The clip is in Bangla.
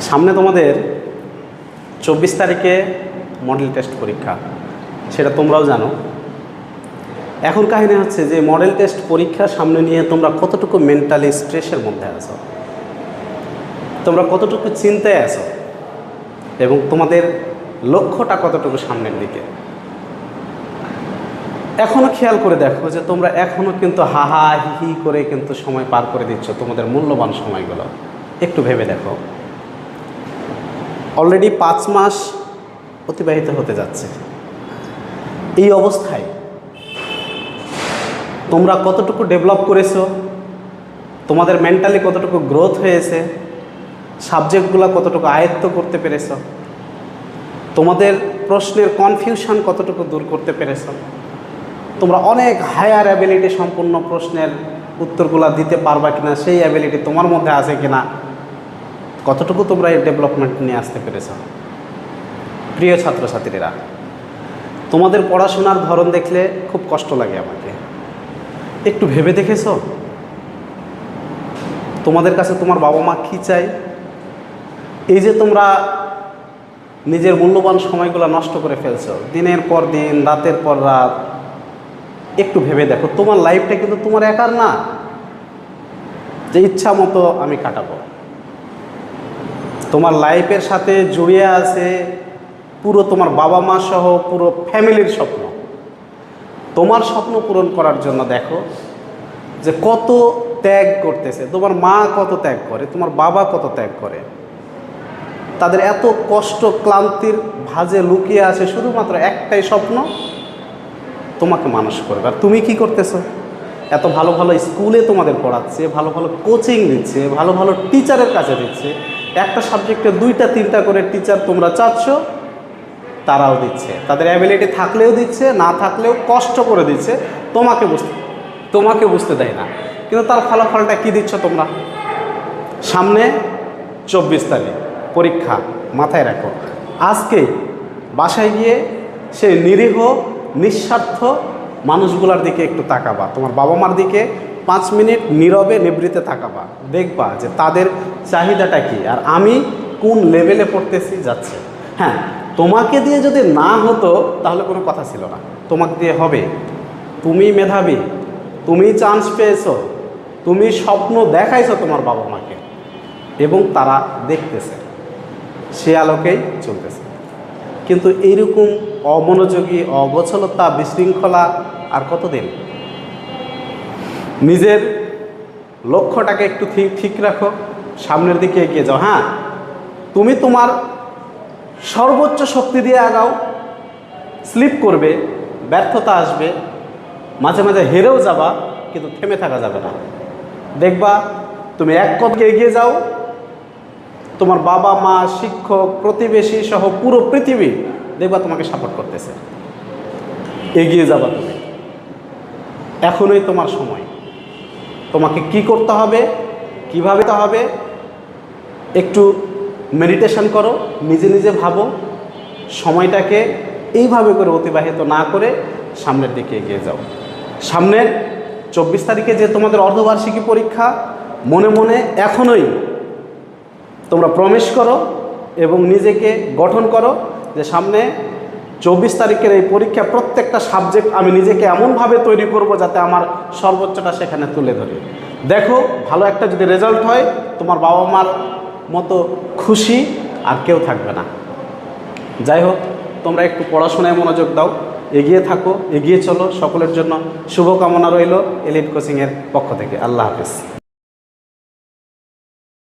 সামনে তোমাদের 24 তারিখে মডেল টেস্ট পরীক্ষা, সেটা তোমরাও জানো। এখন কাহিনী হচ্ছে যে মডেল টেস্ট পরীক্ষা সামনে নিয়ে তোমরা কতটুকু মেন্টালি স্ট্রেসের মধ্যে আছো, তোমরা কতটুকু চিন্তায় আছো এবং তোমাদের লক্ষ্যটা কতটুকু সামনের দিকে। এখনও খেয়াল করে দেখো যে তোমরা এখনও কিন্তু হাহা হি করে কিন্তু সময় পার করে দিচ্ছ, তোমাদের মূল্যবান সময়গুলো একটু ভেবে দেখো। অলরেডি 5 মাস অতিবাহিত হতে যাচ্ছে। এই অবস্থায় তোমরা কতটুকু ডেভেলপ করেছো, তোমাদের মেন্টালি কতটুকু গ্রোথ হয়েছে, সাবজেক্টগুলো কতটুকু আয়ত্ত করতে পেরেছ, তোমাদের প্রশ্নের কনফিউশন কতটুকু দূর করতে পেরেছ, তোমরা অনেক হায়ার অ্যাবিলিটি সম্পন্ন প্রশ্নের উত্তরগুলো দিতে পারবা কিনা, সেই অ্যাবিলিটি তোমার মধ্যে আছে কিনা, কতটুকু তোমরা এই ডেভেলপমেন্ট নিয়ে আসতে পেরেছ। প্রিয় ছাত্রছাত্রীরা, তোমাদের পড়াশোনার ধরন দেখলে খুব কষ্ট লাগে আমাকে। একটু ভেবে দেখেছো তোমাদের কাছে তোমার বাবা মা কী চাই? এই যে তোমরা নিজের মূল্যবান সময়গুলো নষ্ট করে ফেলছো, দিনের পর দিন, রাতের পর রাত। একটু ভেবে দেখো, তোমার লাইফটা কিন্তু তোমার একার না যে ইচ্ছা মতো আমি কাটাবো। তোমার লাইফের সাথে জড়িয়ে আছে পুরো তোমার বাবা মা সহ পুরো ফ্যামিলির স্বপ্ন। তোমার স্বপ্ন পূরণ করার জন্য দেখো যে কত ত্যাগ করতেছে, তোমার মা কত ত্যাগ করে, তোমার বাবা কত ত্যাগ করে। তাদের এত কষ্ট ক্লান্তির ভাঁজে লুকিয়ে আছে শুধুমাত্র একটাই স্বপ্ন, তোমাকে মানুষ করবে। আর তুমি কি করতেছো? এত ভালো ভালো স্কুলে তোমাদের পড়াচ্ছে, ভালো ভালো কোচিং দিচ্ছে, ভালো ভালো টিচারের কাছে দিচ্ছে। একটা সাবজেক্টে 2টা 3টা করে টিচার তোমরা চাচ্ছ, তারাও দিচ্ছে। তাদের অ্যাবিলিটি থাকলেও দিচ্ছে, না থাকলেও কষ্ট করে দিচ্ছে, তোমাকে বুঝতে দেয় না। কিন্তু তার ফলাফলটা কি দিচ্ছ তোমরা? সামনে 24 তারিখ পরীক্ষা, মাথায় রাখো। আজকে বাসায় গিয়ে সেই নিরীহ নিঃস্বার্থ মানুষগুলোর দিকে একটু তাকাবা, তোমার বাবা মার দিকে 5 মিনিট নীরবে নিবৃত্তে তাকাবা, দেখবা যে তাদের চাহিদাটা কি আর আমি কোন লেভেলে পড়তেছি যাচ্ছে। হ্যাঁ, তোমাকে দিয়ে যদি না হতো তাহলে কোনো কথা ছিল না, তোমাকে দিয়ে হবে। তুমি মেধাবী, তুমি চান্স পেয়েছো, তুমি স্বপ্ন দেখাইছো তোমার বাবা মাকে এবং তারা দেখতেছে, সে আলোকেই চলতেছে। কিন্তু এইরকম অমনোযোগী, অগোছলতা, বিশৃঙ্খলা আর কতদিন? নিজের লক্ষ্যটাকে একটু ঠিক রাখো, সামনের দিকে এগিয়ে যাও। হ্যাঁ, তুমি তোমার সর্বোচ্চ শক্তি দিয়ে আগাও, স্লিপ করবে, ব্যর্থতা আসবে, মাঝে মাঝে হেরেও যাবা, কিন্তু থেমে থাকা যাবে না। দেখবা তুমি এক কদম এগিয়ে যাও, তোমার বাবা মা, শিক্ষক, প্রতিবেশী সহ পুরো পৃথিবী দেখবা তোমাকে সাপোর্ট করতেছে। এগিয়ে যাবা তুমি, এখনই তোমার সময়। তোমাকে কি করতে হবে, কিভাবে হবে, একটু মেডিটেশন করো, নিজে নিজে ভাবো, সময়টাকে এইভাবে করে অতিবাহিত না করে সামনের দিকে এগিয়ে যাও। সামনের 24 তারিখে যে তোমাদের অর্ধবার্ষিকী পরীক্ষা, মনে মনে এখনই তোমরা প্রমিস করো এবং নিজেকে গঠন করো যে সামনে 24 তারিখের এই পরীক্ষা প্রত্যেকটা সাবজেক্ট আমি নিজেকে এমনভাবে তৈরি করব যাতে আমার সর্বোচ্চটা সেখানে তুলে ধরি। দেখো, ভালো একটা যদি রেজাল্ট হয়, তোমার বাবা মার মতো খুশি আর কেউ থাকবে না। যাই হোক, তোমরা একটু পড়াশোনায় মনোযোগ দাও, এগিয়ে থাকো, এগিয়ে চলো। সকলের জন্য শুভকামনা রইল এলিট কোচিংয়ের পক্ষ থেকে। আল্লাহ হাফেজ।